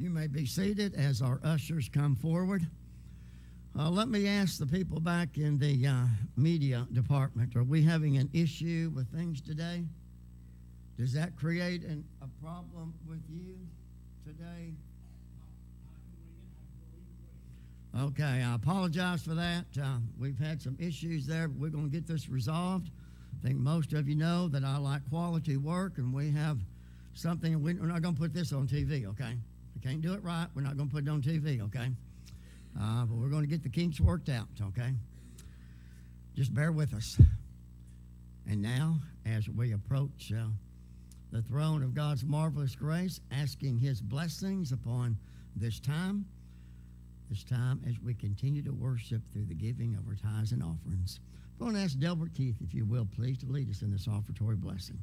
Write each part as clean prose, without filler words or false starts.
You may be seated as our ushers come forward. Let me ask the people back in the media department, are we having an issue with things today? Does that create a problem with you today? Okay, I apologize for that. We've had some issues there, but we're going to get this resolved. I think most of you know that I like quality work, and we have something. We're not going to put this on TV, okay? We can't do it right. We're not going to put it on TV, okay? But we're going to get the kinks worked out, okay? Just bear with us. And now, as we approach the throne of God's marvelous grace, asking His blessings upon this time as we continue to worship through the giving of our tithes and offerings. I'm going to ask Delbert Keith, if you will, please, to lead us in this offertory blessing.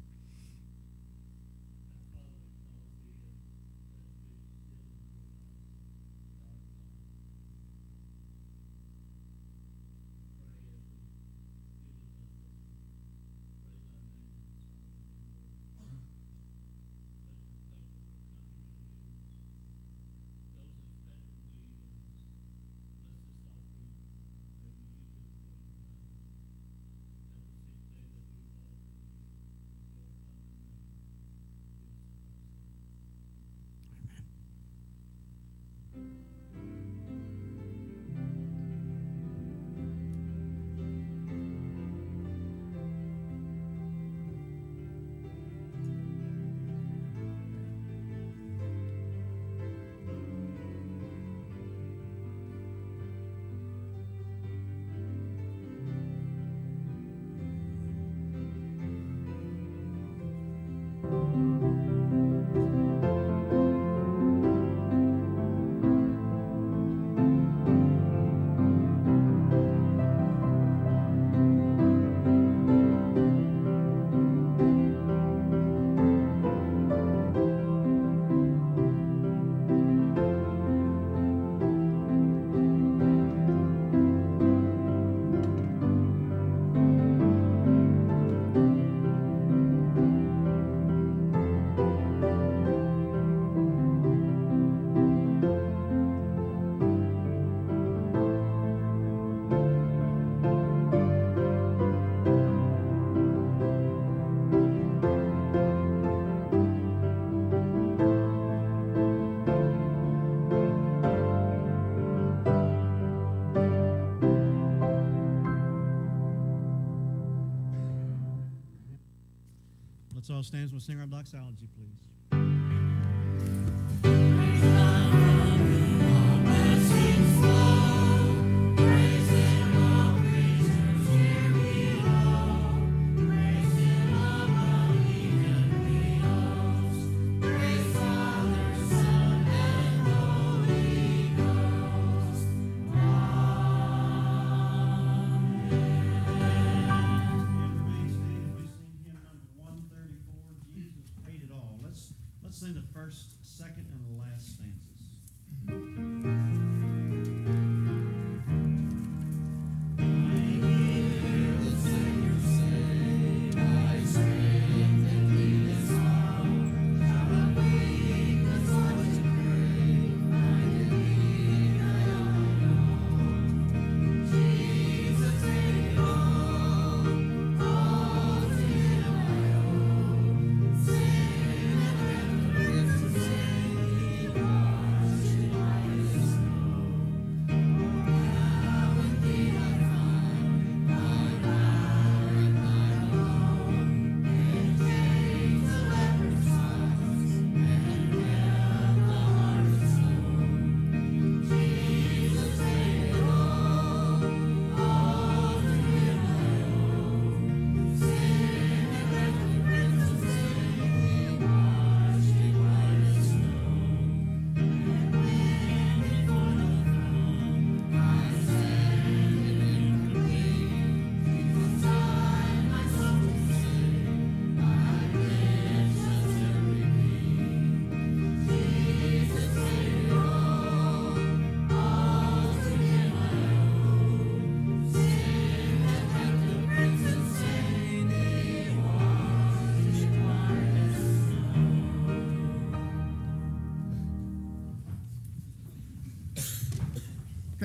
Let's all stand as we sing our doxology, please.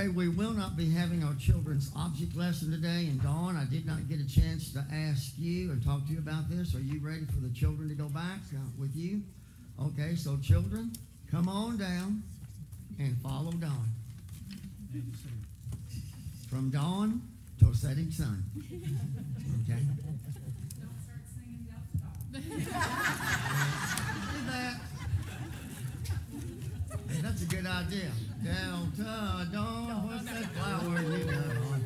Okay, we will not be having our children's object lesson today. And Dawn, I did not get a chance to ask you and talk to you about this. Are you ready for the children to go back with you? Okay, so children, come on down and follow Dawn. From dawn till setting sun. Okay? Don't start singing Delta Dawn. See that? Hey, that's a good idea. Delta Dawn, what's that flower you got on?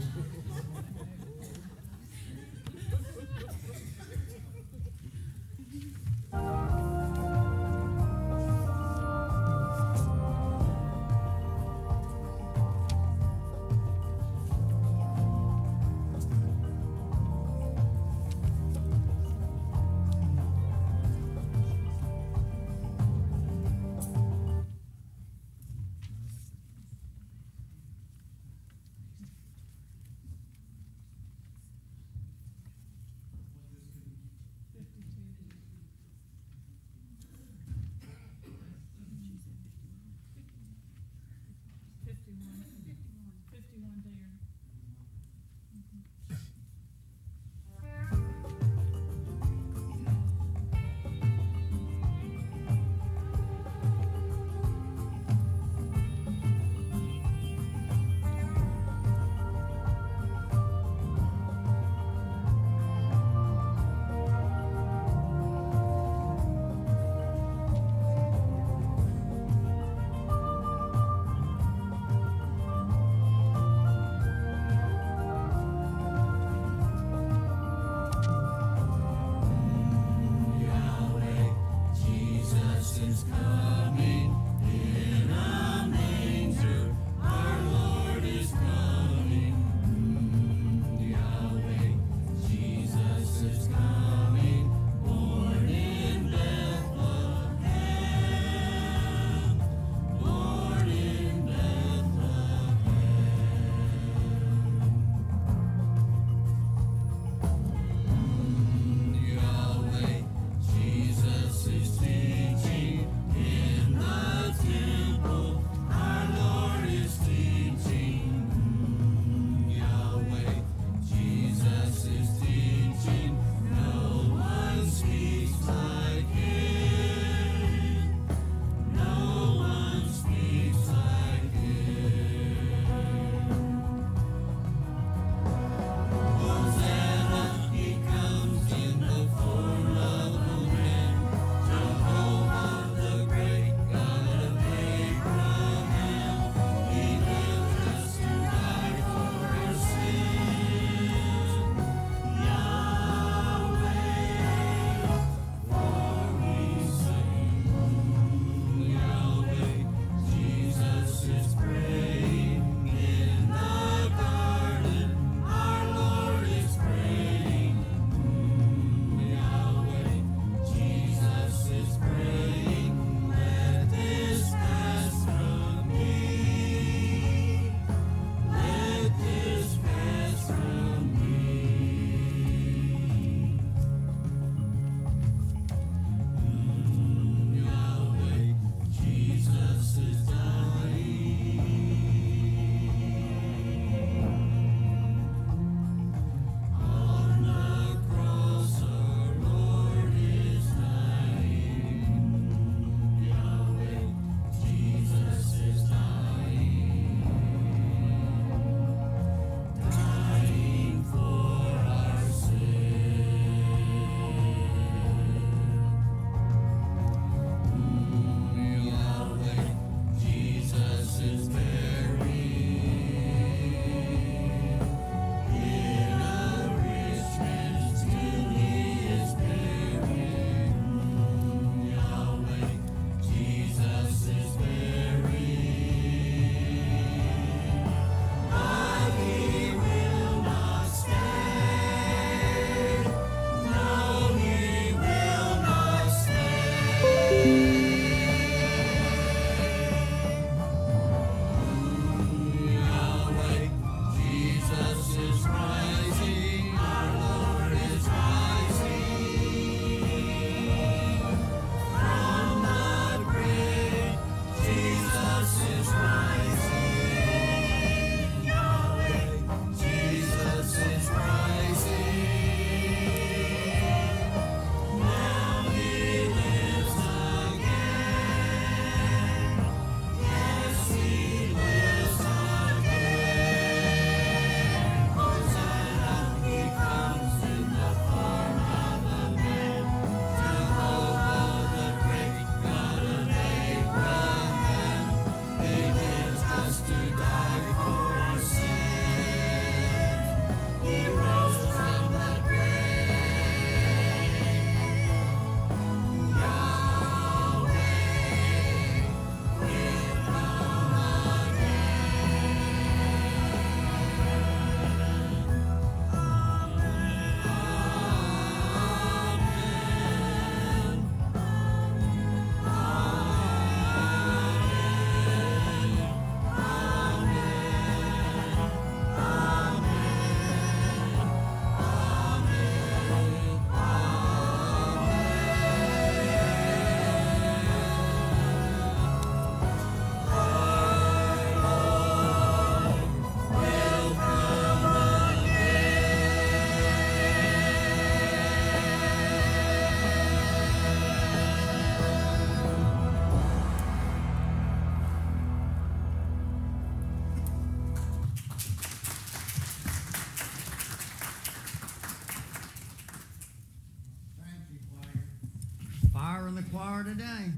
in the choir today.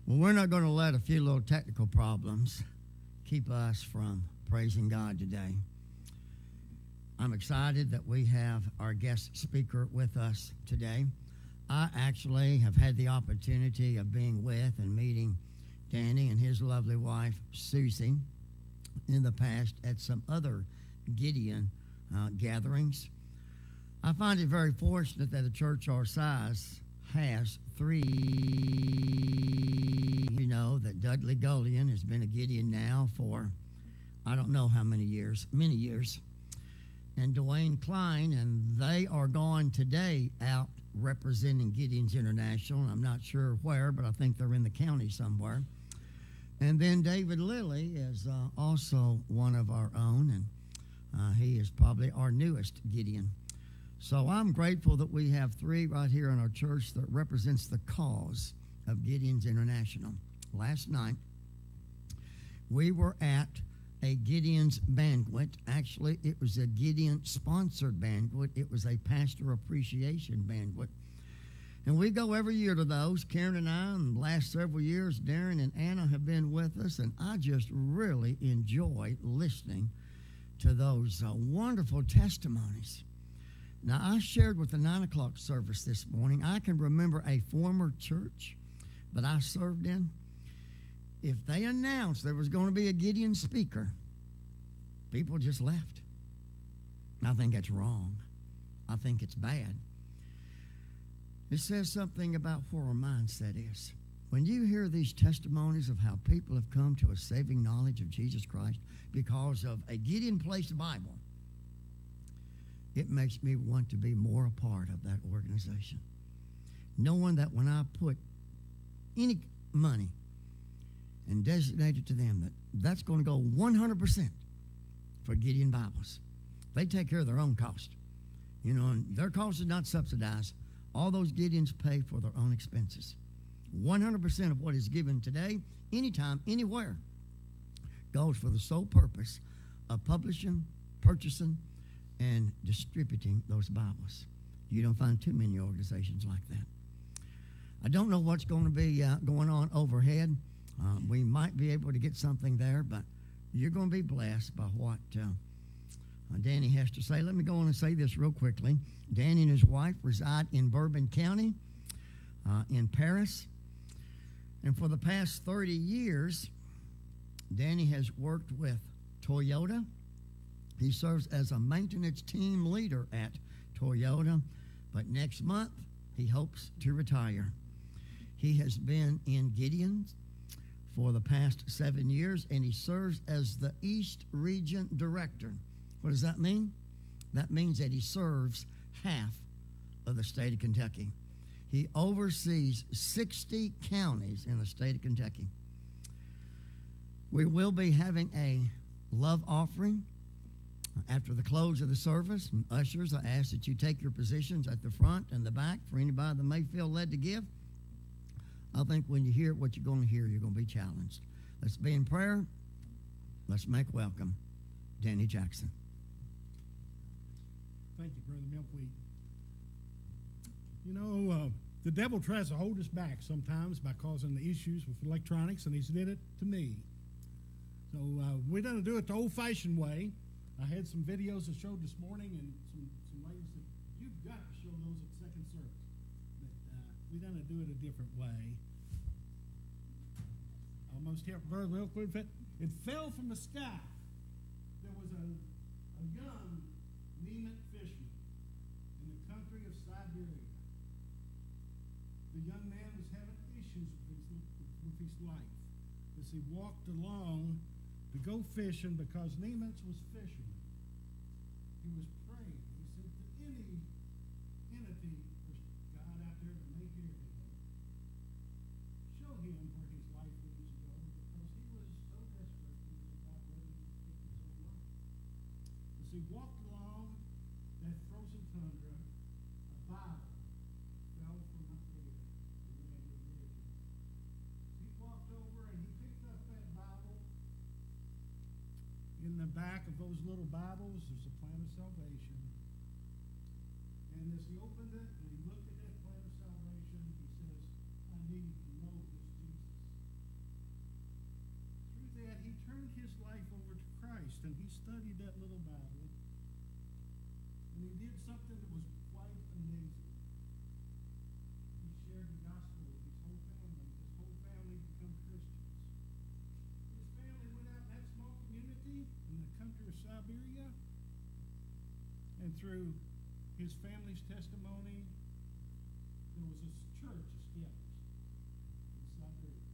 Well, we're not going to let a few little technical problems keep us from praising God today. I'm excited that we have our guest speaker with us today. I actually have had the opportunity of being with and meeting Danny and his lovely wife, Susie, in the past at some other Gideon gatherings. I find it very fortunate that a church our size has three. You know that Dudley Gullion has been a Gideon now for I don't know how many years, and Dwayne Klein, and they are gone today out representing Gideon's International. I'm not sure where, but I think they're in the county somewhere. And then David Lilly is also one of our own, and he is probably our newest Gideon. So I'm grateful that we have three right here in our church that represents the cause of Gideon's International. Last night, we were at a Gideon's banquet. Actually, it was a Gideon-sponsored banquet. It was a pastor appreciation banquet. And we go every year to those. Karen and I, in the last several years, Darren and Anna have been with us, and I just really enjoy listening to those wonderful testimonies. Now, I shared with the 9 o'clock service this morning, I can remember a former church that I served in. If they announced there was going to be a Gideon speaker, people just left. I think that's wrong. I think it's bad. It says something about where our mindset is. When you hear these testimonies of how people have come to a saving knowledge of Jesus Christ because of a Gideon-placed Bible, it makes me want to be more a part of that organization. Knowing that when I put any money and designate it to them, that's going to go 100% for Gideon Bibles. They take care of their own cost. You know, and their cost is not subsidized. All those Gideons pay for their own expenses. 100% of what is given today, anytime, anywhere, goes for the sole purpose of publishing, purchasing, and distributing those Bibles. You don't find too many organizations like that. I don't know what's going to be going on overhead. We might be able to get something there, but you're going to be blessed by what Danny has to say. Let me go on and say this real quickly. Danny and his wife reside in Bourbon County, in Paris. And for the past 30 years, Danny has worked with Toyota. He serves as a maintenance team leader at Toyota, but next month he hopes to retire. He has been in Gideon for the past 7 years, and he serves as the East Region Director. What does that mean? That means that he serves half of the state of Kentucky. He oversees 60 counties in the state of Kentucky. We will be having a love offering after the close of the service. And ushers, I ask that you take your positions at the front and the back for anybody that may feel led to give. I think when you hear what you're going to hear, you're going to be challenged. Let's be in prayer. Let's make welcome Danny Jackson. Thank you, Brother Milkweed. You know, the devil tries to hold us back sometimes by causing the issues with electronics, and he's did it to me. So we're going to do it the old-fashioned way. I had some videos I showed this morning, and some ladies said, you've got to show those at second service. But we're going to do it a different way. Almost here, Brother Milkweed. It fell from the sky. There was a young Nemet fisherman in the country of Siberia. The young man was having issues with his life as he walked along to go fishing because Nemet was fishing. He was praying. He said to any entity, God out there that may hear him, show him where his life needs to go, because he was so desperate he was about ready to take his own life. As he walked along that frozen tundra, a Bible fell from up there and landed near him. He walked over and he picked up that Bible. In the back of those little Bibles, there's a plan of salvation. And as he opened it and he looked at that plan of salvation, need to know this Jesus. Through that, he turned his life over to Christ, and he studied that little Bible, and he did something that was quite amazing. He shared the gospel with his whole family. His whole family became Christians. His family went out in that small community in the country of Siberia, and through his family's testimony, there was a church established in Siberia.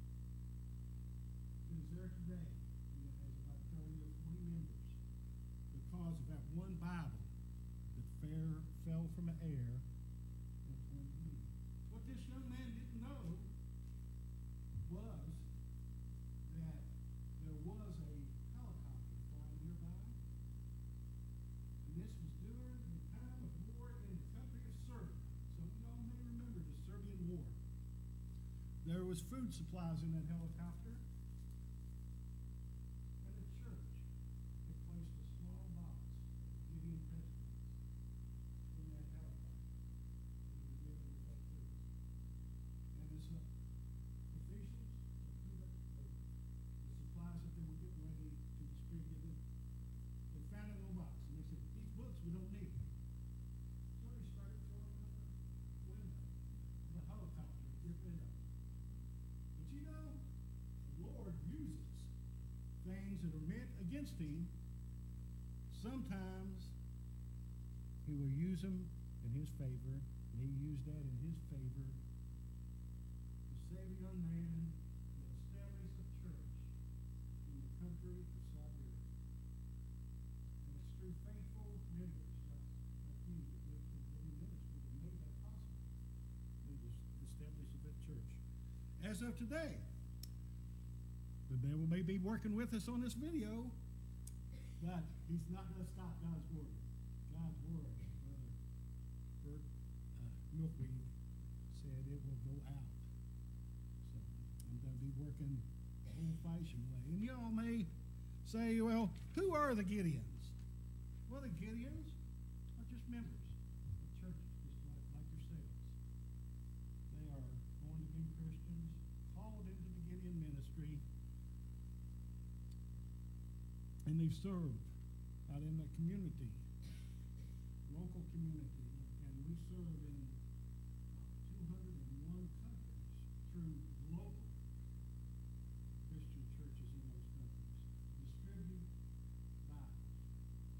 It is there today, and it has about 30 or 40 members because of that one Bible that fell from the air and pointed me. What this young man didn't know was that there was a helicopter flying nearby, and this was during the time of war in the country of Serbia. Some of y'all may remember the Serbian War. There was food supplies in that helicopter, and the church had placed a small box of Gideon Testaments in that helicopter to be given with that food. And as officials put up the supplies that they were getting ready to distribute, they found a little box, and they said, "These books we don't need." So they started throwing them out the window of the helicopter to get rid of them. But you know, the Lord uses things that are meant against him. Sometimes he will use them in his favor, and he used that in his favor to save a young man and establish a church in the country of Siberia. And it's through faithful members like you that live in the ministry that made that possible. They just established that church. As of today, the devil may be working with us on this video, but he's not going to stop God's word. God's word, Brother Milkweed said it will go out. So I'm going to be working the old-fashioned way. And y'all may say, well, who are the Gideons? Well, the Gideons are just members of churches, just like yourselves. They are born-again Christians, called into the Gideon ministry, and they've served out in the community, local community, and we serve in 201 countries through local Christian churches in those countries. Distribute Bibles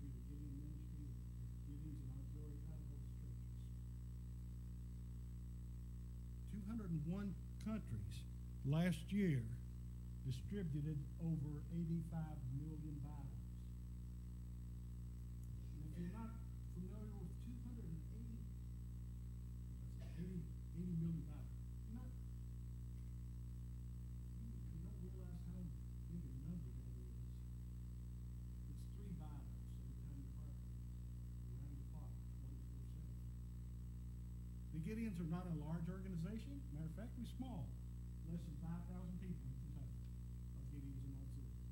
through the Gideon ministry, the Gideons and auxiliary out of those churches. 201 countries last year distributed over 85 million Bibles. And if you're not familiar with 80 million Bibles, you don't realize how big a number that is. It's 3 Bibles every time your heart beats, around the clock, 24/7. The Gideons are not a large organization. Matter of fact, we're small. Less than 5,000 people in Kentucky are Gideons and auxiliaries.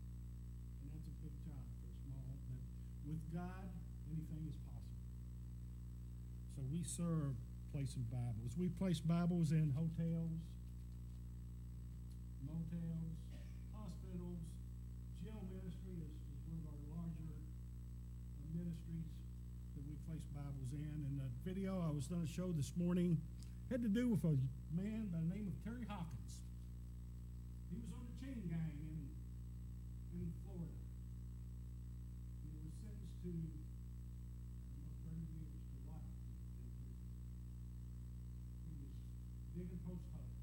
And that's a big job for a small, but with God, anything is possible. So we serve placing Bibles. We place Bibles in hotels, motels, hospitals. Jail ministry is one of our larger ministries that we place Bibles in. And the video I was going to show this morning had to do with a man by the name of Terry Hawkins. He was on the chain gang in Florida. He was sentenced to 30 years to life in prison. He was digging post holes.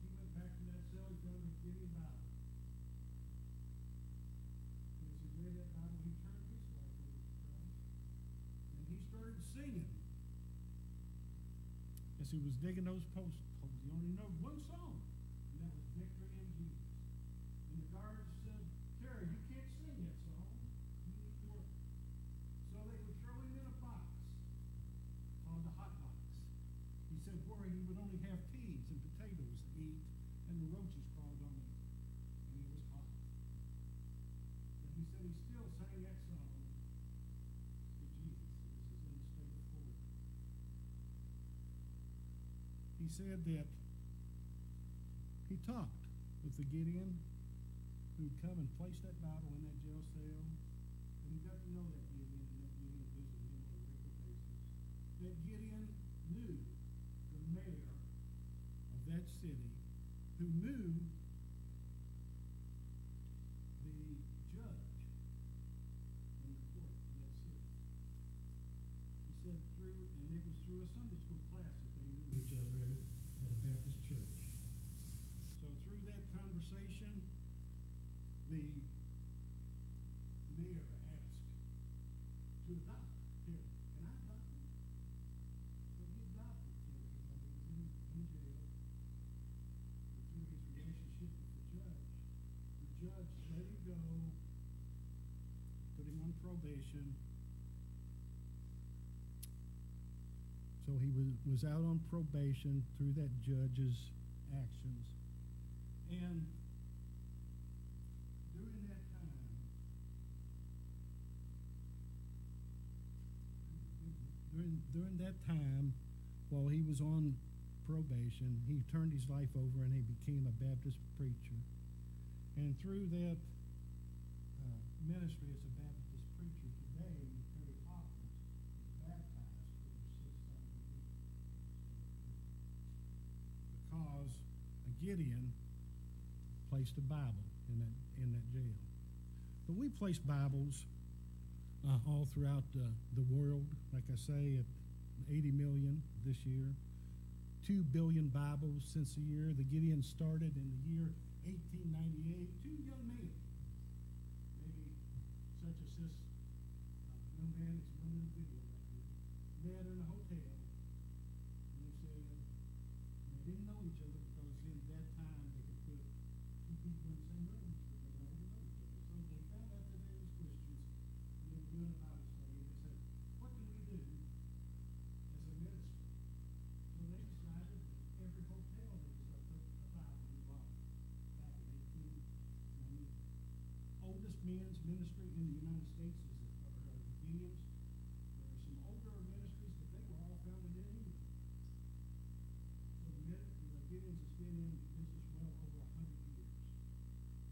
He went back to that cell, he found a Gideon Bible. And as he read that Bible, he turned his life over to Christ. And he started singing. As he was digging those post holes, he only knew one song, and that was Victory in Jesus. And the guards said, Terry, you can't sing that song. You need to work. So they would throw him in a box called the hot box. He said where he would only have peas and potatoes to eat, and the roaches crawled on him, and he was hot. But he said he still sang that song to Jesus as his in the state of Florida. He said that he talked with the Gideon who'd come and placed that Bible in that jail cell. And he got to know that Gideon, and that Gideon visited him on a regular basis. That Gideon knew the mayor of that city, who knew the judge in the court of that city. He said and it was through a Sunday school class that they knew each other at a Baptist church. So through that conversation, the mayor asked to adopt him. Can I adopt him? So he adopted him because he was in jail. And through his relationship with the judge let him go, put him on probation. So he was out on probation through that judge's actions. And during that time, while he was on probation, he turned his life over and he became a Baptist preacher. And through that ministry as a Baptist preacher, today Terry Hawkins is baptized over 6,000 people because Gideon placed a Bible in that jail. But we place Bibles all throughout the world. Like I say, at 80 million this year, 2 billion Bibles since the year the Gideon started in the year 1898. Two young men, maybe such as this young man that's running the video right here, met in a hotel, and they said they didn't know each other because in that time they could put two people in the same room because they didn't know each other. So they found out that they was Christians, and they were doing a Bible study, and they said, what can we do as a ministry? So they decided that every hotel there was a Bible involved back in 1898. Oldest men's ministry in the United States is Gideon's. There are some older ministries, but they were all founded in England. So the Gideon's has been in business well over 100 years.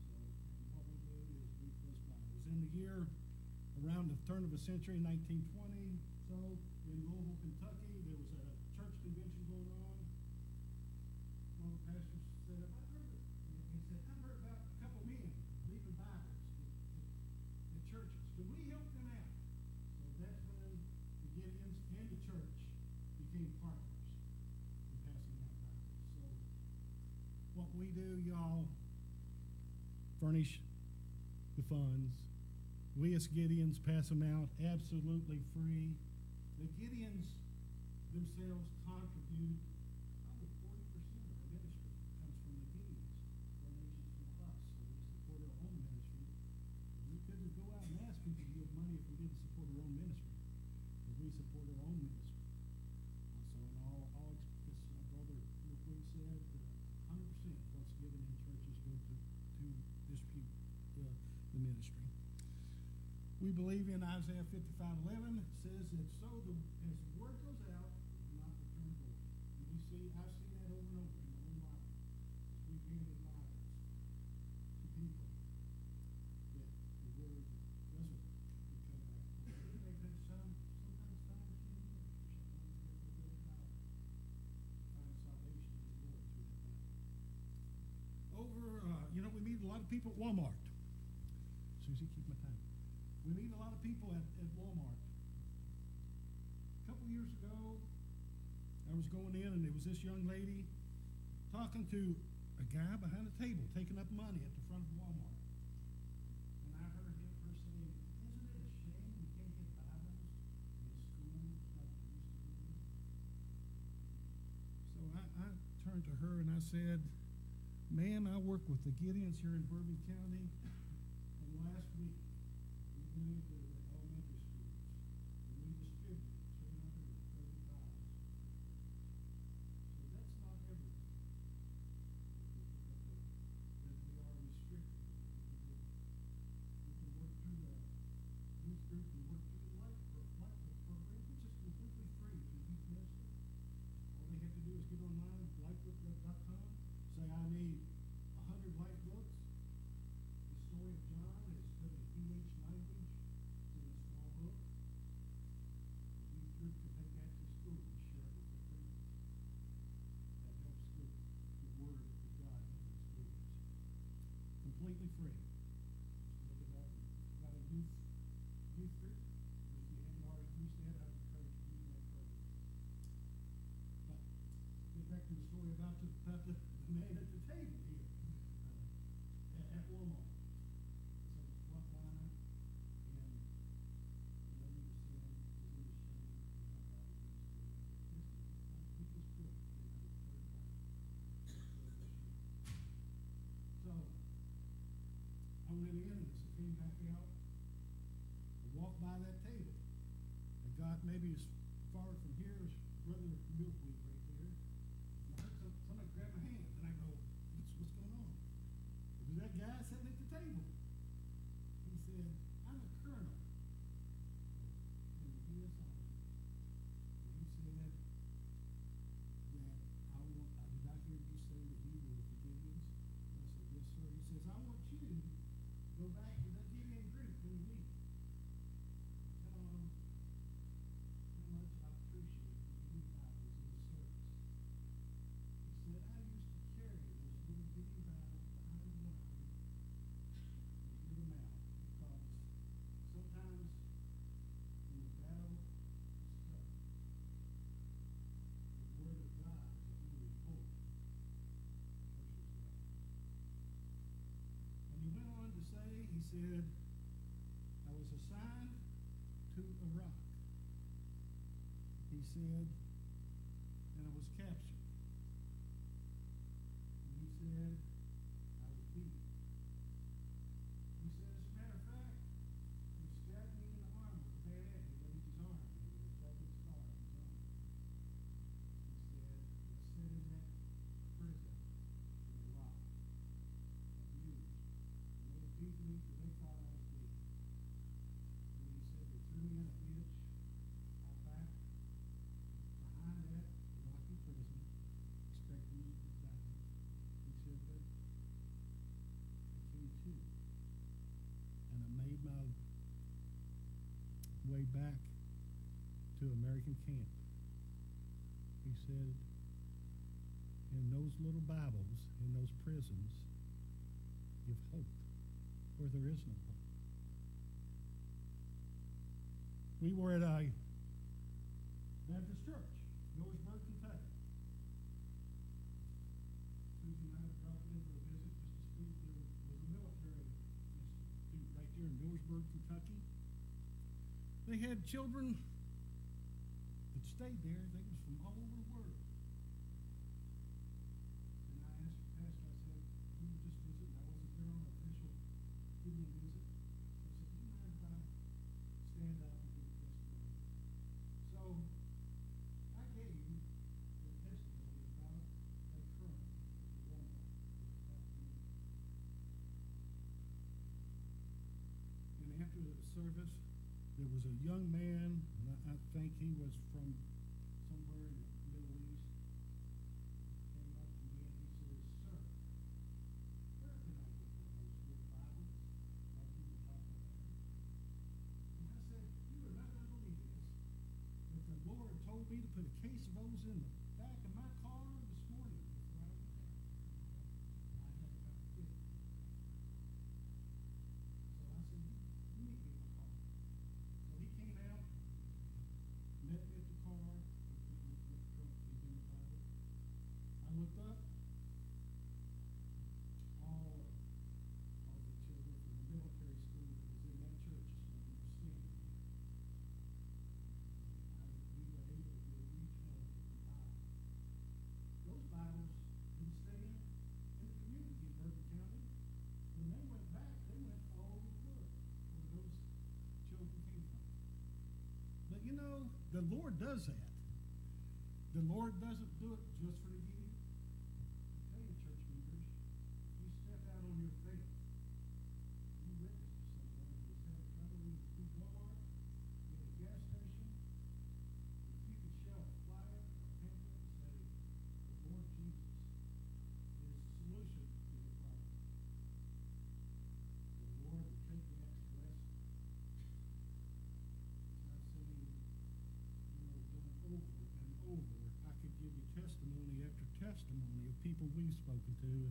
So, and what we do is we place Bibles. In the year around the turn of the century, 1920, so in Louisville, Kentucky, there was a church convention going on. One of the pastors said, "Have I heard it?" And he said, "I've heard about a couple men leaving Bibles at churches. Can we help them out?" So that's when the Gideons and the church became partners in passing out Bibles. So what we do, y'all, furnish the funds. We as Gideons pass them out absolutely free. The Gideons themselves contribute probably 40% of our ministry comes from the Gideons, donations from us. So we support our own ministry. We couldn't go out and ask people to give money if we didn't support our own ministry. But we support our own ministry. So in all this, our brother McQueen said, 100% what's given in churches go to distribute the ministry. We believe in Isaiah 55:11. It says that as the word goes out, it will not return void. And I've seen that over and over in my own life as we've handed Bibles to people that the word doesn't come back. They've had sometimes 5 or 10 years or something to get that Bible to find salvation in the Lord through that Bible. We meet a lot of people at Walmart. Susie, keep my time. We meet a lot of people at Walmart. A couple years ago, I was going in, and there was this young lady talking to a guy behind a table, taking up money at the front of Walmart. And I heard her saying, "Isn't it a shame we can't get Bibles in schools like we used to do?" So I turned to her and I said, "Ma'am, I work with the Gideons here in Bourbon County, and last week we went into the elementary schools and we distributed 330 Bibles." So that's not everything. That we are restricted. We can work through the youth group and work through the life program, which is completely free to the youth ministry. All they have to do is get online, lifebook.com, say, "I need story about the man at the table here at Walmart. So the front line, and the lady was saying he was ashamed of how he used to. It was good. So I went in, and as I came back out, I walked by that table. I got maybe as far from here as Brother Milkweed right there. And I heard somebody grab my hand, and I go, what's going on? It was that guy sitting at the table. He said, I'm a colonel in the U.S. Army. And he said that did I hear you say that you were with the Gideons? And I said, yes, sir. He says, I want you to go back to that Gideon group when you meet. Tell them how much I appreciate the Gideon Bibles in the service. He said, I used to carry those little Gideon Bibles behind the line and give them out because sometimes when the battle is tough, the Word of God is the only hope a person's life. And he went on to say, he said, I was assigned to Iraq. He said, and I was captured. And he said, I was beaten. He said, as a matter of fact, he stabbed me in the arm with a bayonet. He raised his arm, and there was a broken scar on his arm. He said, I sat in that prison in Iraq, abused. And they beat me till they thought I was dead. And he said, they threw me in a ditch out back behind that Iraqi prison, expecting me to die. He said, but I came to, and I made my way back to American camp. He said, in those little Bibles, in those prisons, give hope where there is no hope. We were at a Baptist church, Millersburg, Kentucky. Susie and I had dropped in for a visit just to speak. There was a military institute right there in Millersburg, Kentucky. They had children that stayed there. They was from all over the world. And I asked the pastor, I said, we were just visiting. I wasn't there on an official Gideon visit. I said, do you mind if I stand up and give a testimony? So I gave the testimony about that colonel at Walmart that attacked me. And after the service, there was a young man, and I think he was from somewhere in the Middle East, came up to me and he says, sir, where can I get one of those little Bibles like you were talking about? And I said, you are not going to believe this, but the Lord told me to put a case of those in the back of my car this morning before I went out. I had about 50. So I said, you meet me in the car. So he came out, met me at the car, with the trunk, gave him the Bible. I looked up, all of the children from the military school that was in that church this morning were standing there. We were able to give each one of them a Bible. Those Bibles didn't stay in the community in Bergen County. When they went back, they went all over the world where those children came from. But you know, the Lord does that. The Lord doesn't do it just for the Gideon. I tell you, church members, if you step out on your faith, you witness to someone who's having trouble in the Walmart, in a gas station, if you could show a flyer or a pamphlet and say, the Lord Jesus is the solution to your problem, the Lord will take that as a blessing. I've seen, done over and over. I could give you testimony after testimony of people we've spoken to,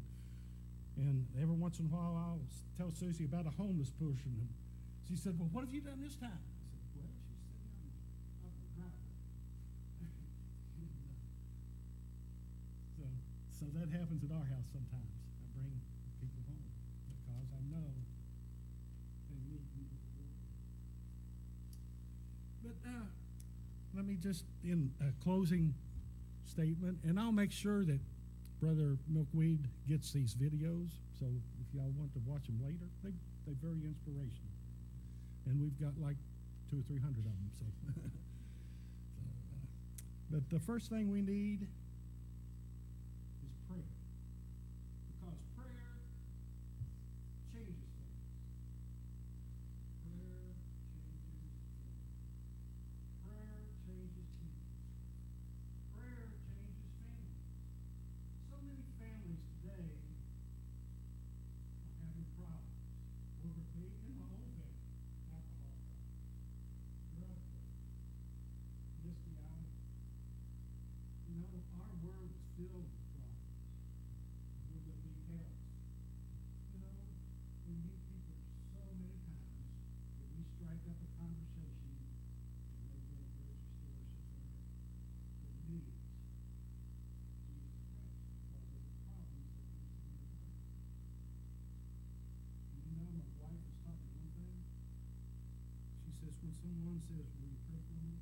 and every once in a while I'll tell Susie about a homeless person, and she said, well, what have you done this time? I said, well, she's sitting out in the driveway. So So that happens at our house sometimes. I bring people home because I know they need me before. But let me just, in a closing statement, and I'll make sure that Brother Milkweed gets these videos. So if y'all want to watch them later, they're very inspirational. And we've got like 200 or 300 of them. So, but the first thing we need is prayer, because prayer changes things. Prayer changes things. Prayer changes people. Prayer changes families. So many families today are having problems. Overpaid in my own family, alcohol problems, drug problems, bestiality. You know, our world is filled with problems. Will there be else? You know, we meet people so many times that we strike up a conversation and they go to grocery store somewhere that needs Jesus Christ because of the problems that we see in their life. And you know, my wife was taught me one thing. She says, when someone says, will you pray for me?